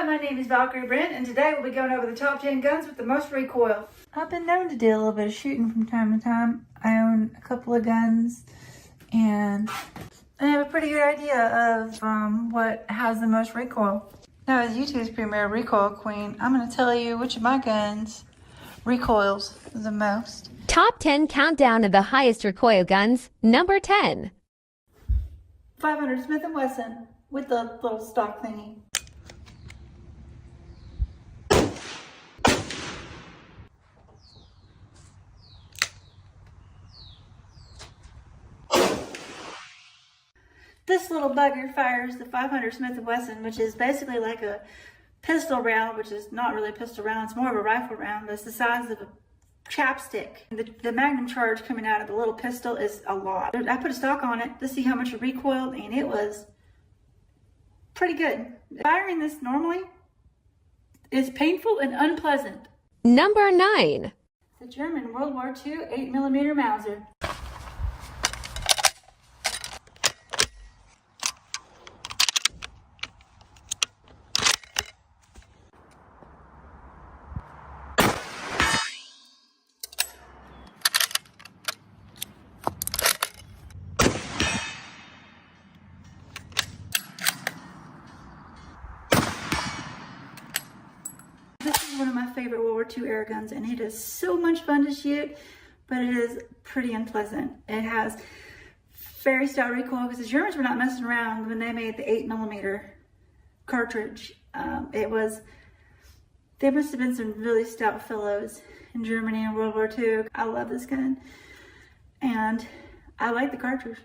my name is Valkyrie Brent, and today we'll be going over the top 10 guns with the most recoil. I've been known to do a little bit of shooting from time to time. I own a couple of guns, and I have a pretty good idea of what has the most recoil. Now, as YouTube's premier recoil queen, I'm going to tell you which of my guns recoils the most. Top 10 countdown of the highest recoil guns. Number 10. 500 Smith & Wesson with the little stock thingy. This little bugger fires the 500 Smith & Wesson, which is basically like a pistol round, which is not really a pistol round, it's more of a rifle round, but it's the size of a chapstick. The magnum charge coming out of the little pistol is a lot. I put a stock on it to see how much it recoiled, and it was pretty good. Firing this normally is painful and unpleasant. Number 9. The German World War II 8mm Mauser. This is one of my favorite World War II air guns, and it is so much fun to shoot, but it is pretty unpleasant. It has very stout recoil because the Germans were not messing around when they made the 8mm cartridge. There must have been some really stout fellows in Germany in World War II. I love this gun, and I like the cartridge.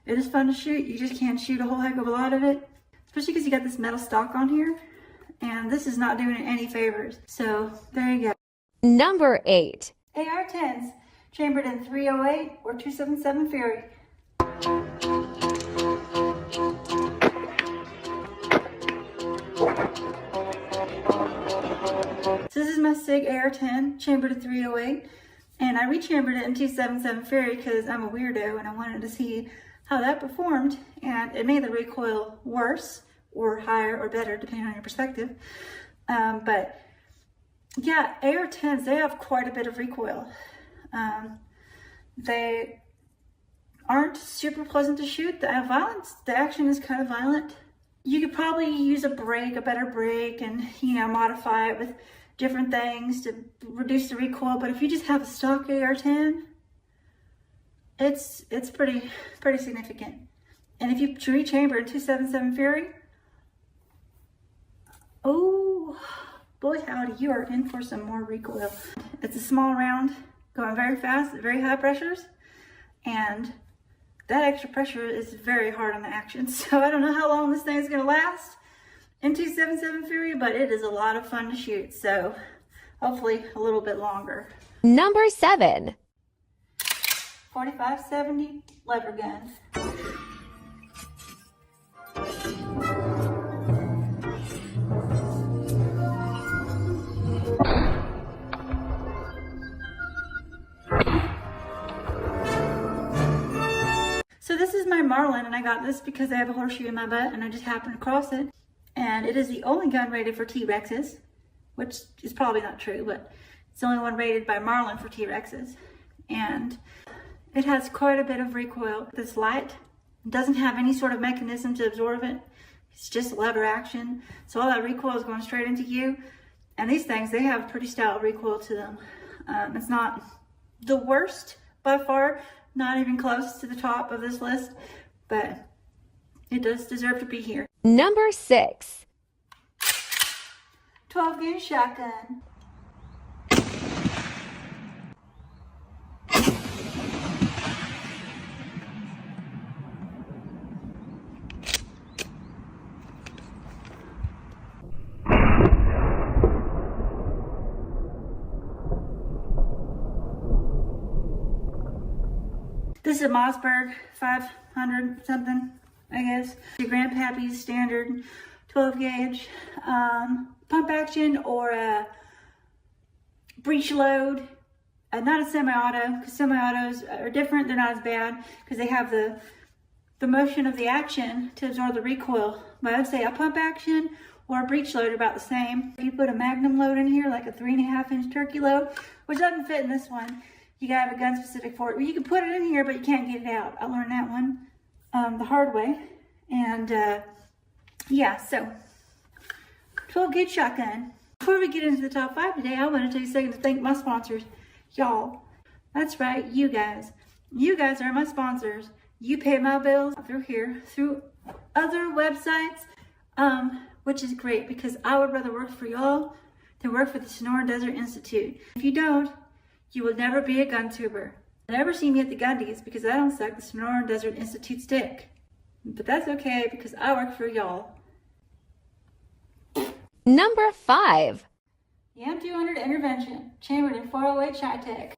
It is fun to shoot. You just can't shoot a whole heck of a lot of it, especially because you got this metal stock on here. And this is not doing it any favors. So there you go. Number 8. AR-10s, chambered in 308 or 277 Fury. So this is my SIG AR-10, chambered in 308. And I rechambered it in 277 Fury because I'm a weirdo and I wanted to see how that performed. And it made the recoil worse, or higher or better, depending on your perspective. But yeah, AR-10s, they have quite a bit of recoil. They aren't super pleasant to shoot. They have violence. The action is kind of violent. You could probably use a better brake, and modify it with different things to reduce the recoil. But if you just have a stock AR-10, it's pretty significant. And if you rechamber in 277 Fury, oh boy howdy, you are in for some more recoil. It's a small round going very fast at very high pressures, and that extra pressure is very hard on the action. So I don't know how long this thing is going to last in 277 Fury, but it is a lot of fun to shoot, so hopefully a little bit longer. Number 7. 4570 lever gun. So this is my Marlin, and I got this because I have a horseshoe in my butt and I just happened to cross it. And it is the only gun rated for T-Rexes, which is probably not true, but it's the only one rated by Marlin for T-Rexes. And it has quite a bit of recoil. This light doesn't have any sort of mechanism to absorb it. It's just lever action. So all that recoil is going straight into you. And these things, they have pretty stout recoil to them. It's not the worst by far, not even close to the top of this list, but it does deserve to be here. Number 6. 12-gauge shotgun. This is a Mossberg 500 something, I guess. Your Grandpappy's standard 12-gauge pump action, or a breech load. Not a semi-auto, because semi-autos are different. They're not as bad because they have the motion of the action to absorb the recoil. But I'd say a pump action or a breech load are about the same. If you put a magnum load in here, like a 3.5-inch turkey load, which doesn't fit in this one, you gotta have a gun specific for it. Well, you can put it in here, but you can't get it out. I learned that one the hard way. And yeah, so 12 gauge shotgun. Before we get into the top 5 today, I want to take a second to thank my sponsors. Y'all, that's right, you guys. You guys are my sponsors. You pay my bills through here, through other websites, which is great because I would rather work for y'all than work for the Sonoran Desert Institute. If you don't, you will never be a gun tuber. Never see me at the Gundies because I don't suck the Sonoran Desert Institute's dick. But that's okay because I work for y'all. Number 5. The M200 Intervention, chambered in 408 Chi-Tech.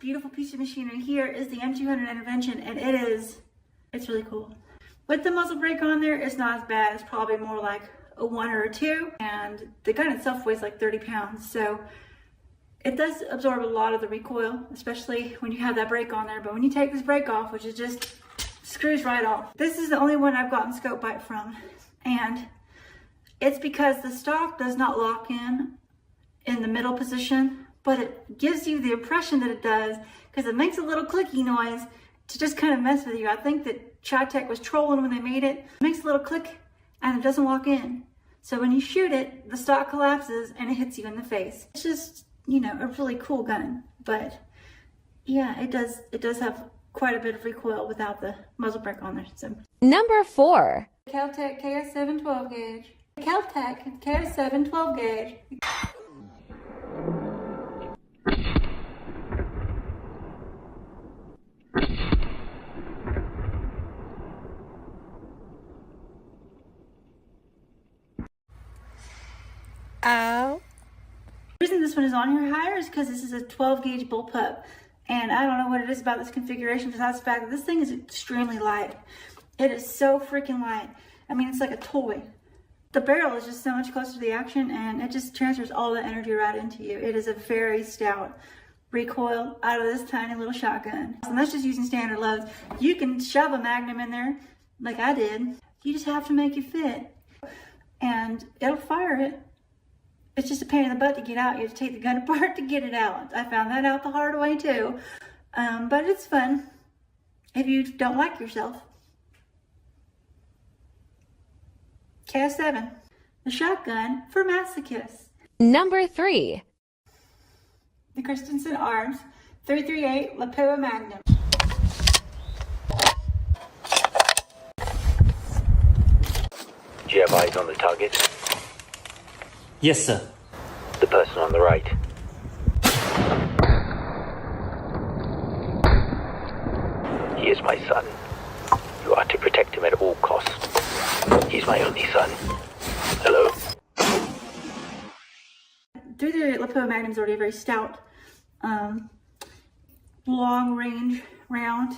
Beautiful piece of machinery here is the M200 Intervention, and it's really cool. With the muzzle brake on there, it's not as bad. It's probably more like a 1 or a 2, and the gun itself weighs like 30 pounds, so it does absorb a lot of the recoil, especially when you have that brake on there. But when you take this brake off, which is just screws right off. This is the only one I've gotten scope bite from, and it's because the stock does not lock in the middle position, but it gives you the impression that it does because it makes a little clicky noise to just kind of mess with you. I think that Chi-Tech was trolling when they made it. It makes a little click and it doesn't lock in. So when you shoot it, the stock collapses and it hits you in the face. It's just, you know, a really cool gun. But yeah, it does have quite a bit of recoil without the muzzle brake on there. So Number 4. Cal-Tech KS7 12 gauge. Cal-Tech KS7 12 gauge. Ow. The reason this one is on here higher is because this is a 12 gauge bullpup, and I don't know what it is about this configuration besides the fact that this thing is extremely light. It is so freaking light. I mean, it's like a toy. The barrel is just so much closer to the action, and it just transfers all the energy right into you. It is a very stout recoil out of this tiny little shotgun. And that's just using standard loads. You can shove a Magnum in there like I did. You just have to make it fit, and it'll fire it. It's just a pain in the butt to get out. You have to take the gun apart to get it out. I found that out the hard way too. But it's fun if you don't like yourself. KS7, the shotgun for masochists. Number 3. The Christensen Arms 338 Lapua Magnum. Do you have eyes on the target? Yes, sir. The person on the right. He is my son. You are to protect him at all costs. He's my only son. Hello? 338 Lapua Magnum is already a very stout, long range round,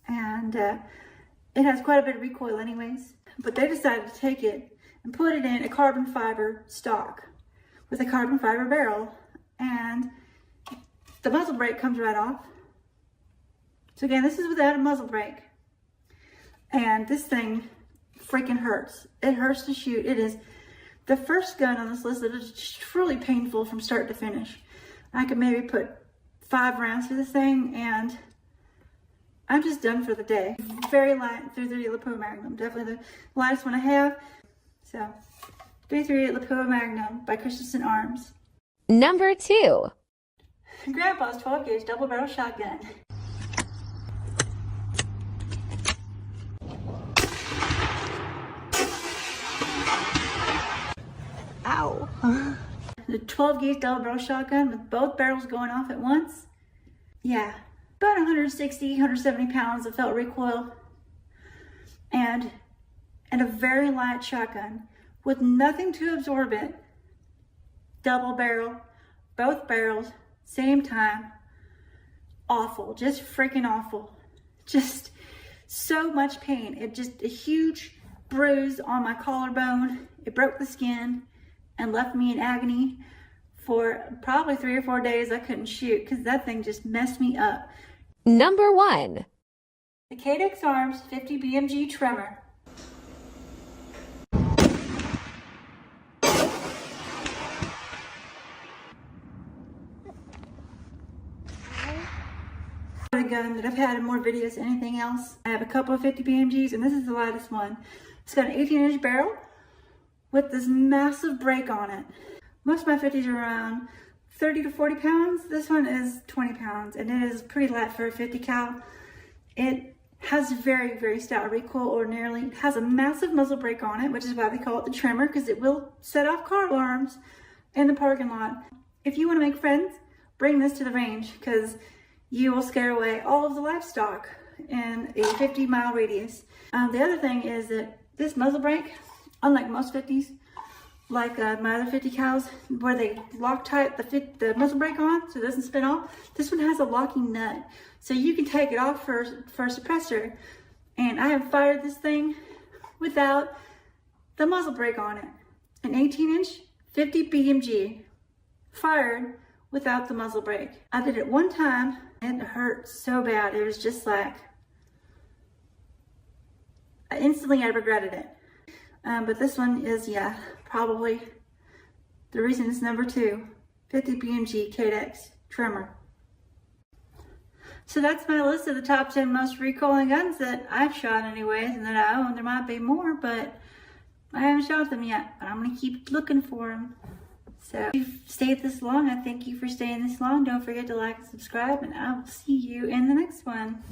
and it has quite a bit of recoil anyways. But they decided to take it and put it in a carbon fiber stock with a carbon fiber barrel, and the muzzle brake comes right off. So again, this is without a muzzle brake, and this thing freaking hurts. It hurts to shoot. It is the first gun on this list that is truly painful from start to finish. I could maybe put 5 rounds through this thing and I'm just done for the day. Very light 338 Lapua Magnum, definitely the lightest one I have. So 338 Lapua Magnum by Christensen Arms. Number 2. Grandpa's 12 gauge double barrel shotgun. Ow. The 12 gauge double barrel shotgun with both barrels going off at once. Yeah, about 160, 170 pounds of felt recoil. And a very light shotgun with nothing to absorb it. Double barrel, both barrels, same time. Awful, just freaking awful. Just so much pain. It just a huge bruise on my collarbone. It broke the skin and left me in agony for probably 3 or 4 days. I couldn't shoot because that thing just messed me up. Number 1. The Cadex Arms 50 BMG trimmer. The gun that I've had in more videos than anything else. I have a couple of 50 BMGs and this is the lightest one. It's got an 18-inch barrel with this massive brake on it. Most of my 50s are around 30 to 40 pounds. This one is 20 pounds and it is pretty light for a 50 cal. It has very, very stout recoil ordinarily. It has a massive muzzle brake on it, which is why they call it the trimmer, because it will set off car alarms in the parking lot. If you want to make friends, bring this to the range because you will scare away all of the livestock in a 50-mile radius. The other thing is that this muzzle brake, unlike most 50s, like my other 50 cals, where they lock tight the muzzle brake on so it doesn't spin off, this one has a locking nut. So you can take it off for a suppressor. And I have fired this thing without the muzzle brake on it. An 18-inch 50 BMG fired without the muzzle brake. I did it one time and it hurt so bad. It was just like, instantly I regretted it. But this one is, yeah, probably the reason it's number 2, 50 BMG Cadex trimmer. So that's my list of the top 10 most recoiling guns that I've shot anyways, and that I own. There might be more, but I haven't shot them yet, but I'm gonna keep looking for them. So if you've stayed this long, I thank you for staying this long. Don't forget to like and subscribe, and I will see you in the next one.